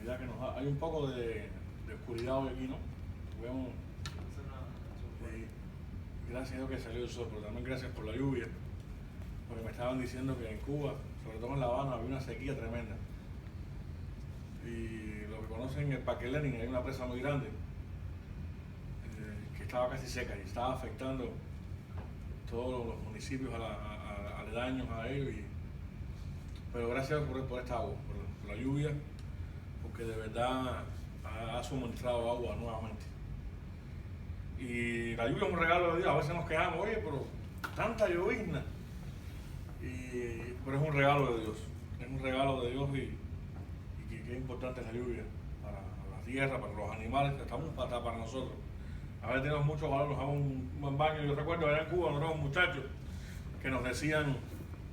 oscuridad que nos da. Hay un poco de oscuridad hoy aquí, ¿no? Vemos, gracias a Dios que salió el sol, pero también gracias por la lluvia, porque me estaban diciendo que en Cuba, sobre todo en La Habana, había una sequía tremenda. Y lo que conocen el Parque Lenin, hay una presa muy grande que estaba casi seca y estaba afectando todos los municipios aledaños a ellos. Pero gracias por esta agua, por la lluvia, porque de verdad ha suministrado agua nuevamente. Y la lluvia es un regalo de Dios. A veces nos quejamos, oye, pero tanta llovizna. Pero es un regalo de Dios. Es un regalo de Dios y qué importante es la lluvia para la tierra, para los animales, hasta para nosotros. A veces tenemos mucho valor, nos damos un buen baño. Yo recuerdo allá en Cuba, nosotros muchachos que nos decían,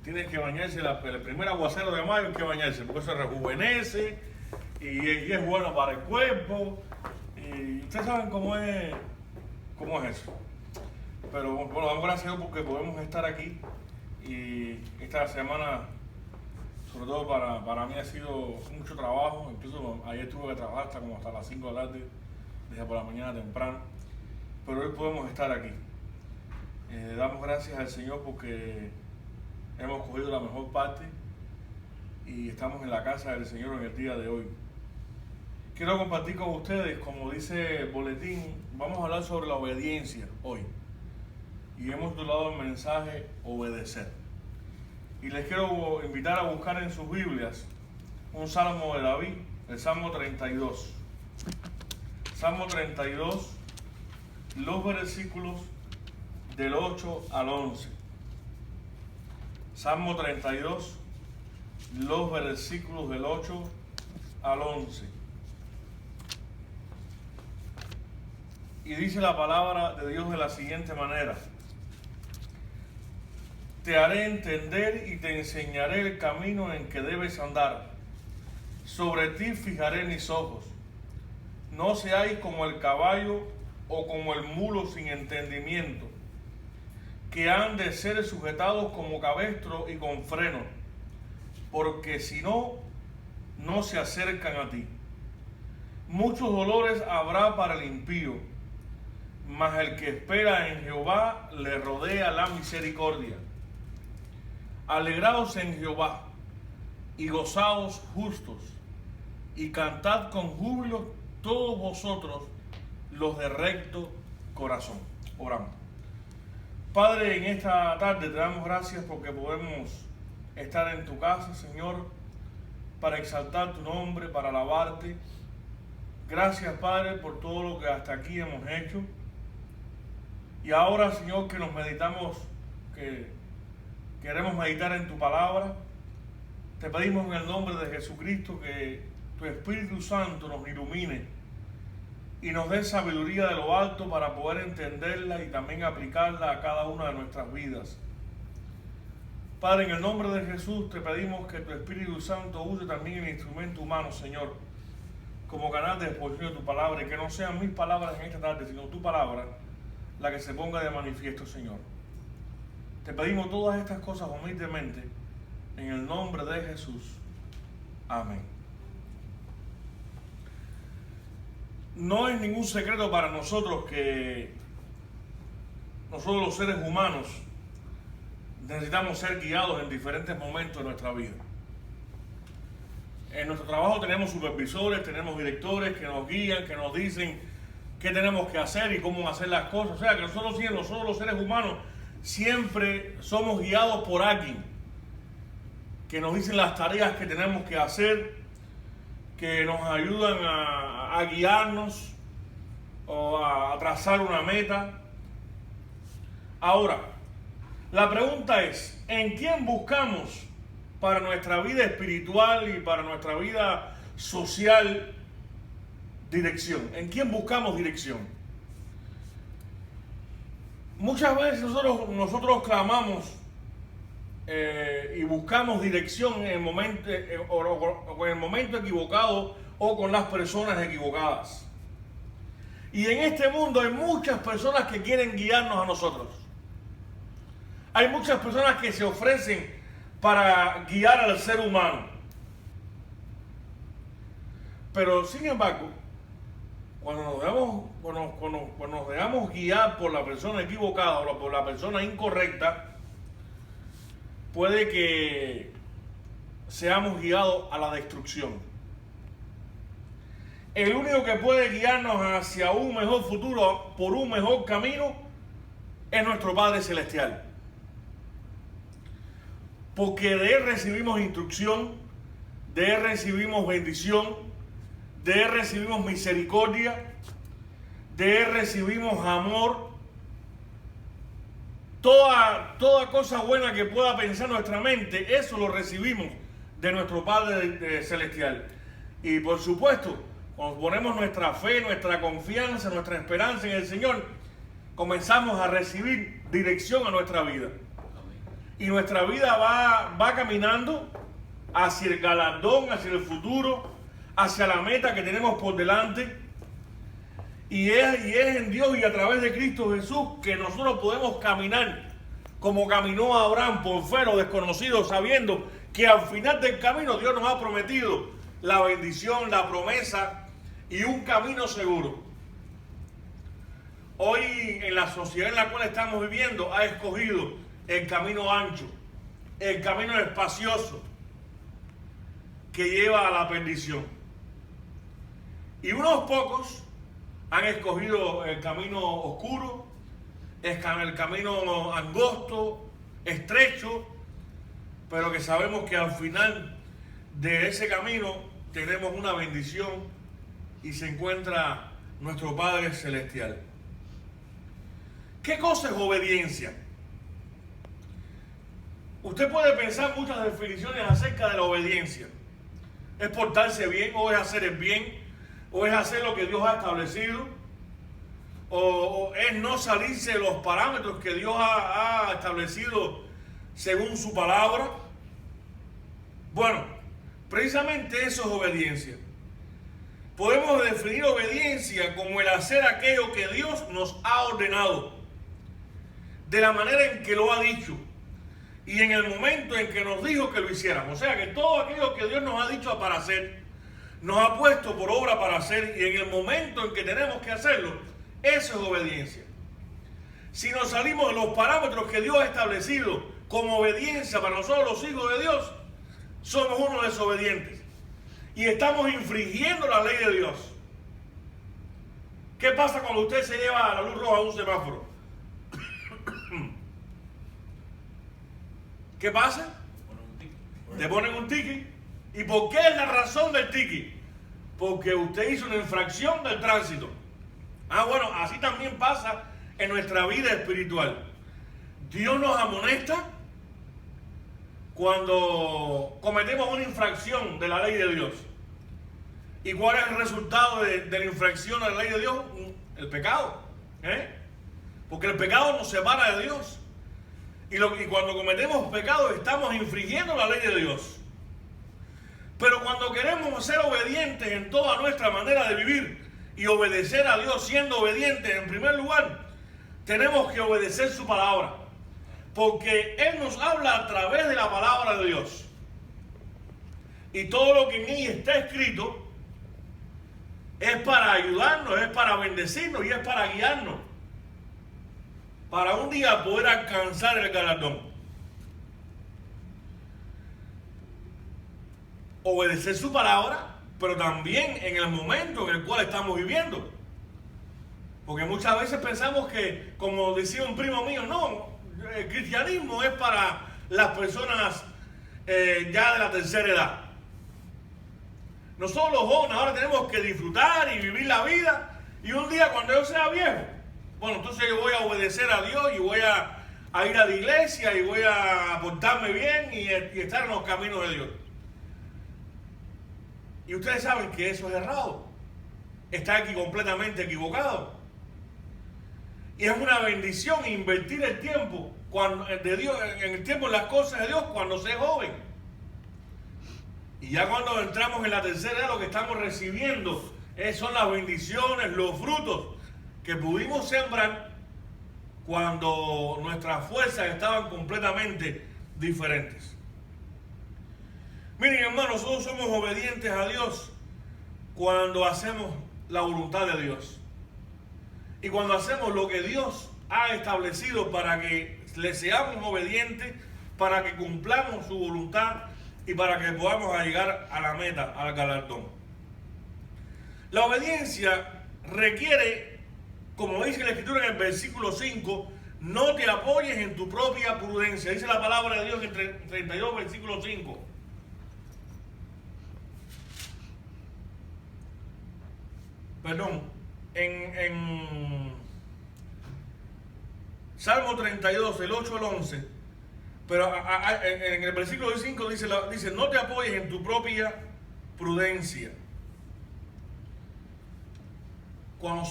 tienes que bañarse, el primer aguacero de mayo hay que bañarse, porque eso rejuvenece y es bueno para el cuerpo. Y ustedes saben cómo es eso. Pero bueno, damos gracias a Dios porque podemos estar aquí. Y esta semana, sobre todo para mí, ha sido mucho trabajo. Incluso ayer tuve que trabajar hasta las 5 de la tarde, desde por la mañana temprano. Pero hoy podemos estar aquí. Damos gracias al Señor porque hemos cogido la mejor parte y estamos en la casa del Señor en el día de hoy. Quiero compartir con ustedes, como dice el boletín, vamos a hablar sobre la obediencia hoy. Y hemos titulado el mensaje Obedecer. Y les quiero invitar a buscar en sus Biblias un salmo de David, el Salmo 32. Salmo 32, los versículos del 8 al 11. Salmo 32, los versículos del 8 al 11. Y dice la palabra de Dios de la siguiente manera: te haré entender y te enseñaré el camino en que debes andar. Sobre ti fijaré mis ojos. No seáis como el caballo o como el mulo sin entendimiento, que han de ser sujetados como cabestro y con freno, porque si no, no se acercan a ti. Muchos dolores habrá para el impío, mas el que espera en Jehová le rodea la misericordia. Alegraos en Jehová y gozaos justos, y cantad con júbilo todos vosotros los de recto corazón. Oramos. Padre, en esta tarde te damos gracias porque podemos estar en tu casa, Señor, para exaltar tu nombre, para alabarte. Gracias, Padre, por todo lo que hasta aquí hemos hecho. Y ahora, Señor, que nos meditamos, que queremos meditar en tu palabra, te pedimos en el nombre de Jesucristo que tu Espíritu Santo nos ilumine y nos dé sabiduría de lo alto para poder entenderla y también aplicarla a cada una de nuestras vidas. Padre, en el nombre de Jesús te pedimos que tu Espíritu Santo use también el instrumento humano, Señor, como canal de exposición de tu palabra, y que no sean mis palabras en esta tarde, sino tu palabra la que se ponga de manifiesto, Señor. Te pedimos todas estas cosas humildemente en el nombre de Jesús. Amén. No es ningún secreto para nosotros que nosotros los seres humanos necesitamos ser guiados en diferentes momentos de nuestra vida. En nuestro trabajo tenemos supervisores, tenemos directores que nos guían, que nos dicen qué tenemos que hacer y cómo hacer las cosas. O sea que nosotros los seres humanos siempre somos guiados por alguien que nos dicen las tareas que tenemos que hacer, que nos ayudan a guiarnos o a trazar una meta. Ahora, la pregunta es, ¿en quién buscamos para nuestra vida espiritual y para nuestra vida social dirección? ¿En quién buscamos dirección? Muchas veces nosotros clamamos y buscamos dirección en el momento, o en el momento equivocado o con las personas equivocadas. Y en este mundo hay muchas personas que quieren guiarnos a nosotros. Hay muchas personas que se ofrecen para guiar al ser humano. Pero sin embargo, cuando nos dejamos guiar por la persona equivocada o por la persona incorrecta, puede que seamos guiados a la destrucción. El único que puede guiarnos hacia un mejor futuro, por un mejor camino, es nuestro Padre Celestial. Porque de Él recibimos instrucción, de Él recibimos bendición, de Él recibimos misericordia, de Él recibimos amor. Toda cosa buena que pueda pensar nuestra mente, eso lo recibimos de nuestro Padre Celestial. Y por supuesto, cuando ponemos nuestra fe, nuestra confianza, nuestra esperanza en el Señor, comenzamos a recibir dirección a nuestra vida. Y nuestra vida va caminando hacia el galardón, hacia el futuro, hacia la meta que tenemos por delante. Y es en Dios y a través de Cristo Jesús que nosotros podemos caminar como caminó Abraham por fe, lo desconocido, sabiendo que al final del camino Dios nos ha prometido la bendición, la promesa y un camino seguro. Hoy en la sociedad en la cual estamos viviendo ha escogido el camino ancho, el camino espacioso que lleva a la perdición. Y unos pocos han escogido el camino oscuro, el camino angosto, estrecho, pero que sabemos que al final de ese camino tenemos una bendición y se encuentra nuestro Padre Celestial. ¿Qué cosa es obediencia? Usted puede pensar muchas definiciones acerca de la obediencia. ¿Es portarse bien o es hacer el bien? ¿O es hacer lo que Dios ha establecido? ¿O es no salirse de los parámetros que Dios ha establecido según su palabra? Bueno, precisamente eso es obediencia. Podemos definir obediencia como el hacer aquello que Dios nos ha ordenado, de la manera en que lo ha dicho y en el momento en que nos dijo que lo hiciéramos. O sea que todo aquello que Dios nos ha dicho para hacer, nos ha puesto por obra para hacer, y en el momento en que tenemos que hacerlo, eso es obediencia. Si nos salimos de los parámetros que Dios ha establecido como obediencia para nosotros los hijos de Dios, somos unos desobedientes y estamos infringiendo la ley de Dios. ¿Qué pasa cuando usted se lleva a la luz roja a un semáforo? ¿Qué pasa? Te ponen un ticket. ¿Y por qué es la razón del ticket? Porque usted hizo una infracción del tránsito. Bueno, así también pasa en nuestra vida espiritual. Dios nos amonesta cuando cometemos una infracción de la ley de Dios. ¿Y cuál es el resultado de la infracción de la ley de Dios? El pecado. Porque el pecado nos separa de Dios. Y cuando cometemos pecado estamos infringiendo la ley de Dios. Pero cuando queremos ser obedientes en toda nuestra manera de vivir y obedecer a Dios siendo obedientes en primer lugar, tenemos que obedecer su palabra. Porque Él nos habla a través de la palabra de Dios. Y todo lo que en ella está escrito es para ayudarnos, es para bendecirnos y es para guiarnos, para un día poder alcanzar el galardón. Obedecer su palabra, pero también en el momento en el cual estamos viviendo. Porque muchas veces pensamos que, como decía un primo mío, no, el cristianismo es para las personas ya de la tercera edad. Nosotros los jóvenes ahora tenemos que disfrutar y vivir la vida, y un día cuando yo sea viejo, bueno, entonces yo voy a obedecer a Dios y voy a ir a la iglesia y voy a portarme bien y estar en los caminos de Dios. Y ustedes saben que eso es errado. Está aquí completamente equivocado. Y es una bendición invertir el tiempo de Dios, en el tiempo en las cosas de Dios cuando se es joven. Y ya cuando entramos en la tercera edad, lo que estamos recibiendo son las bendiciones, los frutos que pudimos sembrar cuando nuestras fuerzas estaban completamente diferentes. Miren, hermanos, nosotros somos obedientes a Dios cuando hacemos la voluntad de Dios. Y cuando hacemos lo que Dios ha establecido para que le seamos obedientes, para que cumplamos su voluntad y para que podamos llegar a la meta, al galardón. La obediencia requiere, como dice la Escritura en el versículo 5, no te apoyes en tu propia prudencia. Dice la palabra de Dios en 32, versículo 5. Perdón, en Salmo 32, el 8 al 11, pero en el versículo 5 dice, no te apoyes en tu propia prudencia. Cuando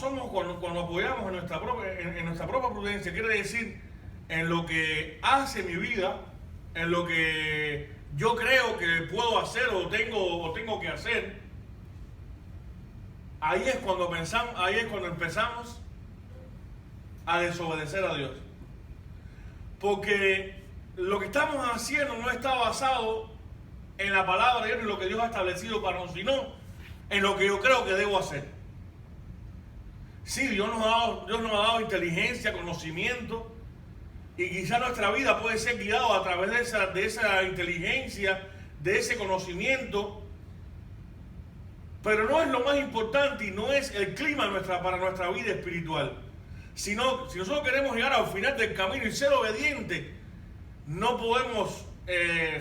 apoyamos en nuestra propia prudencia, quiere decir en lo que hace mi vida, en lo que yo creo que puedo hacer o tengo que hacer. Ahí es cuando empezamos a desobedecer a Dios. Porque lo que estamos haciendo no está basado en la palabra de Dios, en lo que Dios ha establecido para nosotros, sino en lo que yo creo que debo hacer. Sí, Dios nos ha dado inteligencia, conocimiento, y quizá nuestra vida puede ser guiada a través de esa inteligencia, de ese conocimiento, pero no es lo más importante y no es el clima para nuestra vida espiritual. Sino, si nosotros queremos llegar al final del camino y ser obedientes, no podemos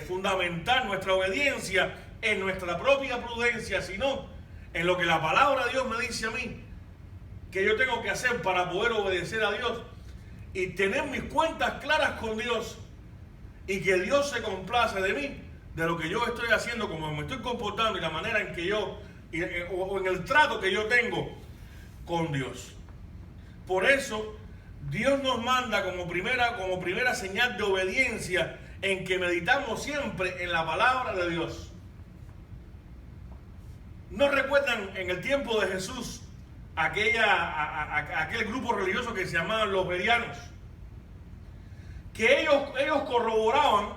fundamentar nuestra obediencia en nuestra propia prudencia, sino en lo que la palabra de Dios me dice a mí que yo tengo que hacer para poder obedecer a Dios y tener mis cuentas claras con Dios y que Dios se complace de mí, de lo que yo estoy haciendo, como me estoy comportando y la manera en que yo, o en el trato que yo tengo con Dios. Por eso Dios nos manda como primera señal de obediencia en que meditamos siempre en la palabra de Dios. ¿No recuerdan en el tiempo de Jesús aquel grupo religioso que se llamaban los bereanos? Que ellos corroboraban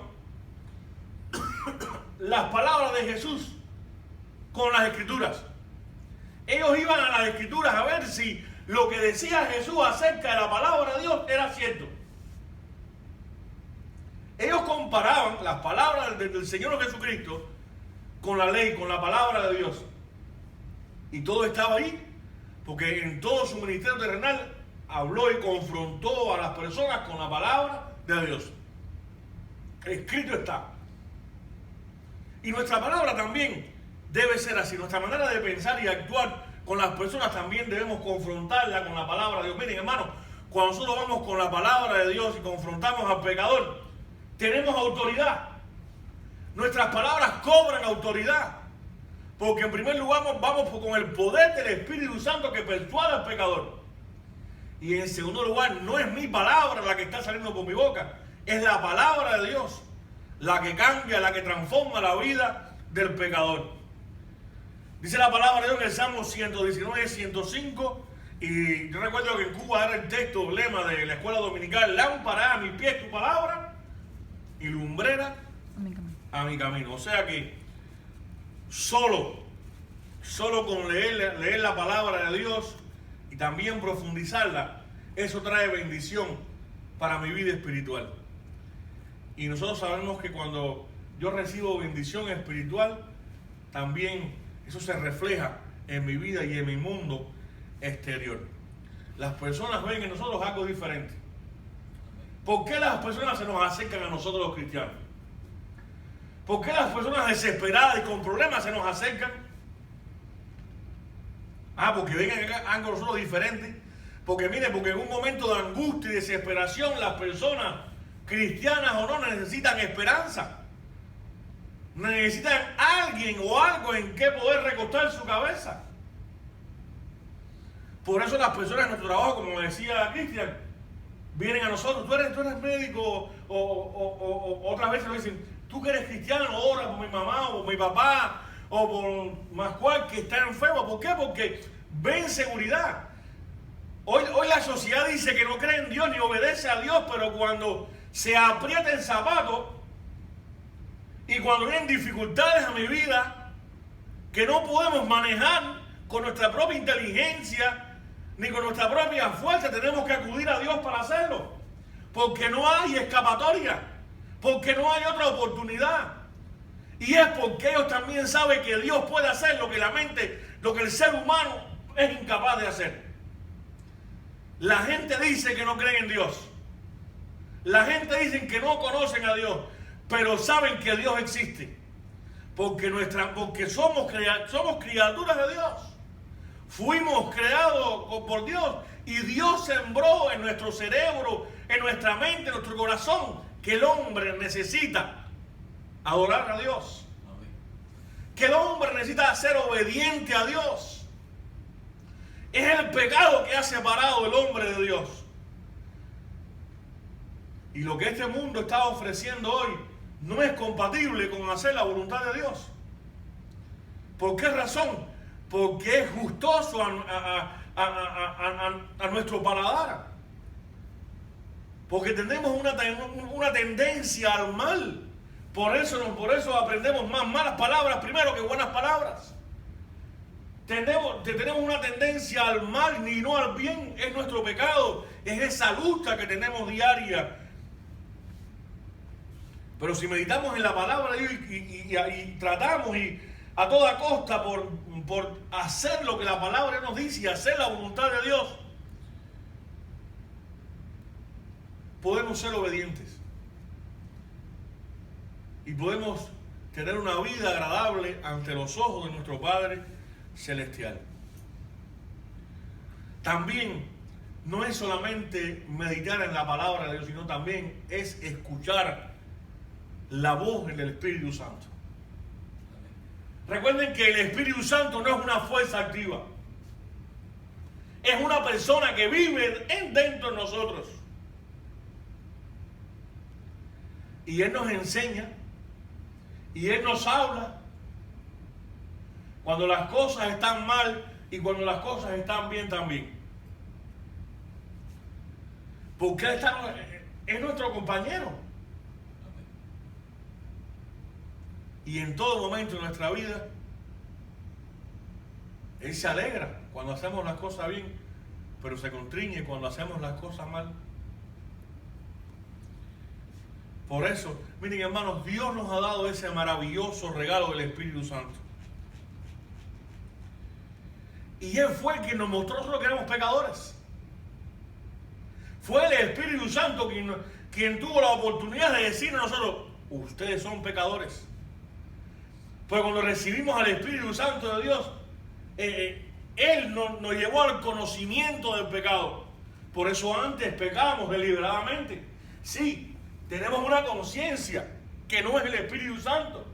las palabras de Jesús con las Escrituras. Ellos iban a las Escrituras a ver si lo que decía Jesús acerca de la palabra de Dios era cierto. Ellos comparaban las palabras del Señor Jesucristo con la ley, con la palabra de Dios. Y todo estaba ahí, porque en todo su ministerio terrenal habló y confrontó a las personas con la palabra de Dios. Escrito está. Y nuestra palabra también debe ser así. Nuestra manera de pensar y actuar con las personas también debemos confrontarla con la palabra de Dios. Miren, hermanos, cuando nosotros vamos con la palabra de Dios y confrontamos al pecador, tenemos autoridad. Nuestras palabras cobran autoridad. Porque en primer lugar vamos con el poder del Espíritu Santo que persuade al pecador. Y en segundo lugar, no es mi palabra la que está saliendo por mi boca, es la palabra de Dios la que cambia, la que transforma la vida del pecador. Dice la palabra de Dios en el Salmo 119, 105, y yo recuerdo que en Cuba era el texto, el lema de la escuela dominical: lámpara a mis pies tu palabra y lumbrera a mi camino. O sea que solo con leer la palabra de Dios y también profundizarla, eso trae bendición para mi vida espiritual. Y nosotros sabemos que cuando yo recibo bendición espiritual, también eso se refleja en mi vida y en mi mundo exterior. Las personas ven en nosotros algo diferente. ¿Por qué las personas se nos acercan a nosotros los cristianos? ¿Por qué las personas desesperadas y con problemas se nos acercan? Porque ven algo nosotros diferente. Porque miren, porque en un momento de angustia y desesperación las personas, cristianas o no, necesitan esperanza. Necesitan alguien o algo en que poder recostar su cabeza. Por eso las personas en nuestro trabajo, como decía Cristian, vienen a nosotros. Tú eres médico, o otras veces lo dicen: tú que eres cristiano, ora por mi mamá o por mi papá o por más cual que está enfermo. ¿Por qué? Porque ven seguridad. Hoy la sociedad dice que no cree en Dios ni obedece a Dios, pero cuando se aprieta el zapato y cuando vienen dificultades a mi vida, que no podemos manejar con nuestra propia inteligencia ni con nuestra propia fuerza. Tenemos que acudir a Dios para hacerlo, porque no hay escapatoria, porque no hay otra oportunidad. Y es porque ellos también saben que Dios puede hacer lo que la mente, lo que el ser humano es incapaz de hacer. La gente dice que no creen en Dios. La gente dice que no conocen a Dios, pero saben que Dios existe. Porque somos criaturas de Dios. Fuimos creados por Dios y Dios sembró en nuestro cerebro, en nuestra mente, en nuestro corazón, que el hombre necesita adorar a Dios. Que el hombre necesita ser obediente a Dios. Es el pecado que ha separado el hombre de Dios. Y lo que este mundo está ofreciendo hoy no es compatible con hacer la voluntad de Dios. ¿Por qué razón? Porque es gustoso a nuestro paladar. Porque tenemos una tendencia al mal. Por eso aprendemos más malas palabras primero que buenas palabras. Tenemos una tendencia al mal y no al bien. Es nuestro pecado. Es esa lucha que tenemos diaria. Pero si meditamos en la palabra de Dios y tratamos a toda costa por hacer lo que la palabra nos dice y hacer la voluntad de Dios, podemos ser obedientes. Y podemos tener una vida agradable ante los ojos de nuestro Padre Celestial. También no es solamente meditar en la palabra de Dios, sino también es escuchar la voz del Espíritu Santo. Recuerden que el Espíritu Santo no es una fuerza activa. Es una persona que vive dentro de nosotros. Y Él nos enseña. Y Él nos habla. Cuando las cosas están mal y cuando las cosas están bien también. Porque Él es nuestro compañero. Y en todo momento de nuestra vida, Él se alegra cuando hacemos las cosas bien, pero se constriñe cuando hacemos las cosas mal. Por eso, miren hermanos, Dios nos ha dado ese maravilloso regalo del Espíritu Santo. Y Él fue quien nos mostró nosotros que éramos pecadores. Fue el Espíritu Santo quien tuvo la oportunidad de decirnos a nosotros, ustedes son pecadores. Pues cuando recibimos al Espíritu Santo de Dios, Él nos llevó al conocimiento del pecado. Por eso antes pecamos deliberadamente. Sí, tenemos una conciencia que no es el Espíritu Santo,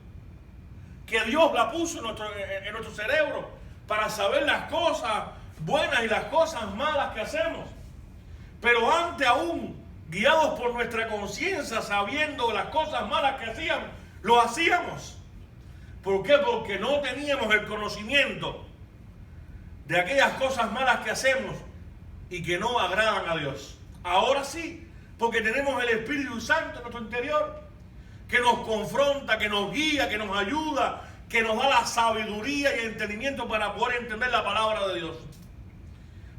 que Dios la puso en nuestro cerebro para saber las cosas buenas y las cosas malas que hacemos. Pero antes aún, guiados por nuestra conciencia, sabiendo las cosas malas que hacíamos, lo hacíamos. ¿Por qué? Porque no teníamos el conocimiento de aquellas cosas malas que hacemos y que no agradan a Dios. Ahora sí, porque tenemos el Espíritu Santo en nuestro interior, que nos confronta, que nos guía, que nos ayuda, que nos da la sabiduría y el entendimiento para poder entender la palabra de Dios.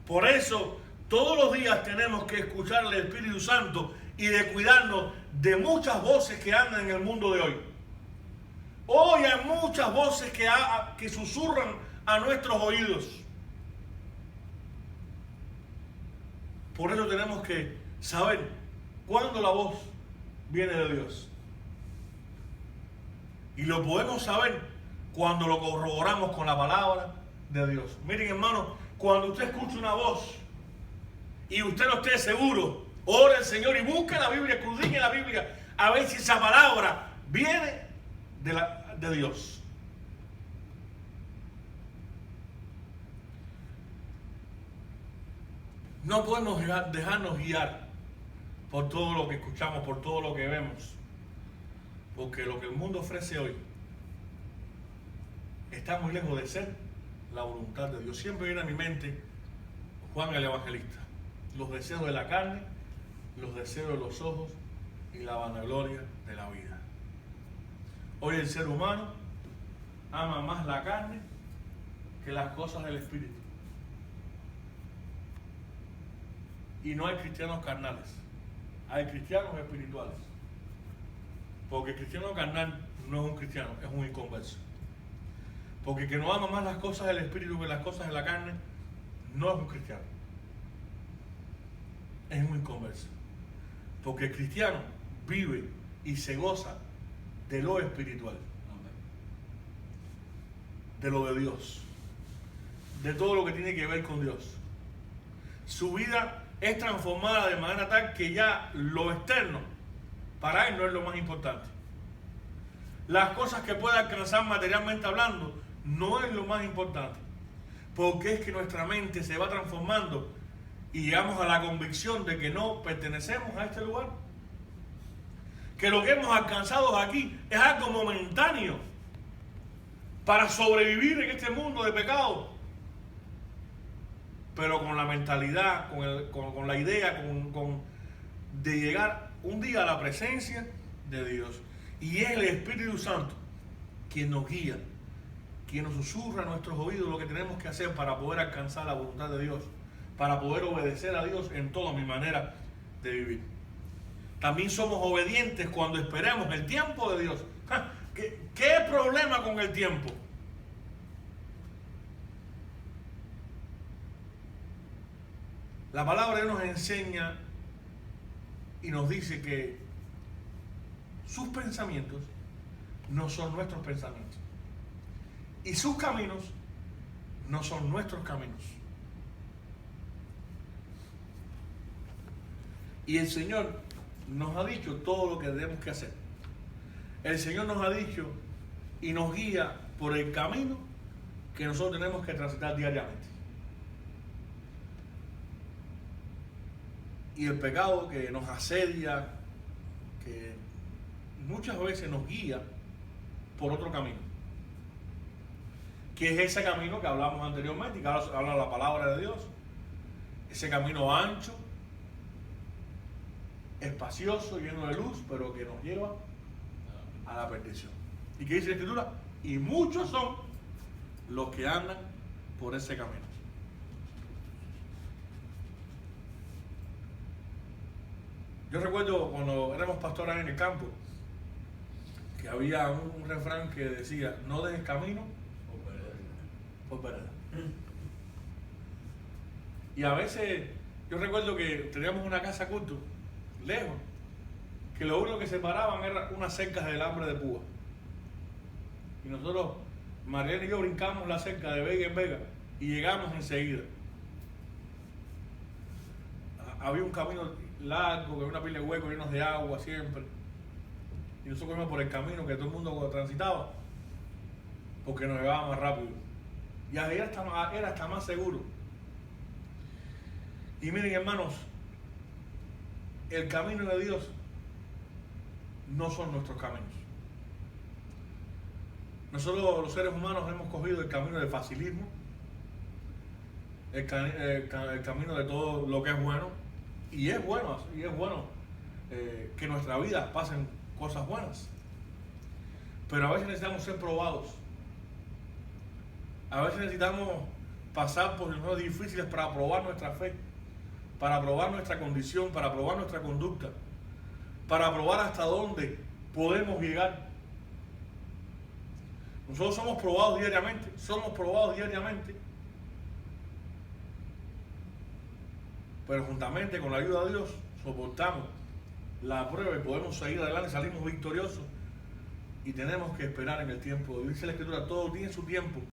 Por eso, todos los días tenemos que escuchar al Espíritu Santo y de cuidarnos de muchas voces que andan en el mundo de hoy. Hoy hay muchas voces que susurran a nuestros oídos. Por eso tenemos que saber cuándo la voz viene de Dios. Y lo podemos saber cuando lo corroboramos con la palabra de Dios. Miren, hermanos, cuando usted escucha una voz y usted no esté seguro, ore al Señor y busque la Biblia, escudriñe la Biblia, a ver si esa palabra viene de Dios. No podemos dejarnos guiar por todo lo que escuchamos, por todo lo que vemos, porque lo que el mundo ofrece hoy está muy lejos de ser la voluntad de Dios. Siempre viene a mi mente Juan el Evangelista: los deseos de la carne, los deseos de los ojos y la vanagloria de la vida. Hoy el ser humano ama más la carne que las cosas del Espíritu. Y no hay cristianos carnales, hay cristianos espirituales. Porque el cristiano carnal no es un cristiano, es un inconverso. Porque el que no ama más las cosas del Espíritu que las cosas de la carne, no es un cristiano. Es un inconverso. Porque el cristiano vive y se goza de lo espiritual. De lo de Dios. De todo lo que tiene que ver con Dios. Su vida es transformada de manera tal que ya lo externo para él no es lo más importante. Las cosas que pueda alcanzar materialmente hablando no es lo más importante. Porque es que nuestra mente se va transformando y llegamos a la convicción de que no pertenecemos a este lugar. Que lo que hemos alcanzado aquí es algo momentáneo para sobrevivir en este mundo de pecado. Pero con la mentalidad, con la idea de llegar un día a la presencia de Dios. Y es el Espíritu Santo quien nos guía, quien nos susurra a nuestros oídos lo que tenemos que hacer para poder alcanzar la voluntad de Dios, para poder obedecer a Dios en toda mi manera de vivir. También somos obedientes cuando esperamos el tiempo de Dios. ¿Qué problema con el tiempo? La palabra de Dios nos enseña y nos dice que sus pensamientos no son nuestros pensamientos. Y sus caminos no son nuestros caminos. Y el Señor nos ha dicho todo lo que tenemos que hacer. El Señor nos ha dicho y nos guía por el camino que nosotros tenemos que transitar diariamente. Y el pecado que nos asedia, que muchas veces nos guía por otro camino. Que es ese camino que hablamos anteriormente y que habla la palabra de Dios. Ese camino ancho, espacioso, lleno de luz, pero que nos lleva a la perdición. ¿Y qué dice la Escritura? Y muchos son los que andan por ese camino. Yo recuerdo cuando éramos pastores en el campo, que había un refrán que decía, no dejes camino por vereda. Y a veces, yo recuerdo que teníamos una casa culto, lejos, que lo único que separaban eran unas cercas de alambre de púa. Y nosotros, Mariana y yo, brincamos la cerca de vega en vega y llegamos enseguida. Había un camino largo, que había una pila de huecos llenos de agua siempre. Y nosotros íbamos por el camino que todo el mundo transitaba, porque nos llevaba más rápido. Y ahí era hasta más seguro. Y miren, hermanos, el camino de Dios no son nuestros caminos. Nosotros los seres humanos hemos cogido el camino del facilismo, el camino de todo lo que es bueno, y es bueno que en nuestra vida pasen cosas buenas. Pero a veces necesitamos ser probados. A veces necesitamos pasar por situaciones difíciles para probar nuestra fe, para probar nuestra condición, para probar nuestra conducta, para probar hasta dónde podemos llegar. Nosotros somos probados diariamente, pero juntamente con la ayuda de Dios soportamos la prueba y podemos seguir adelante, salimos victoriosos. Y tenemos que esperar en el tiempo. Dice la Escritura, todo tiene su tiempo.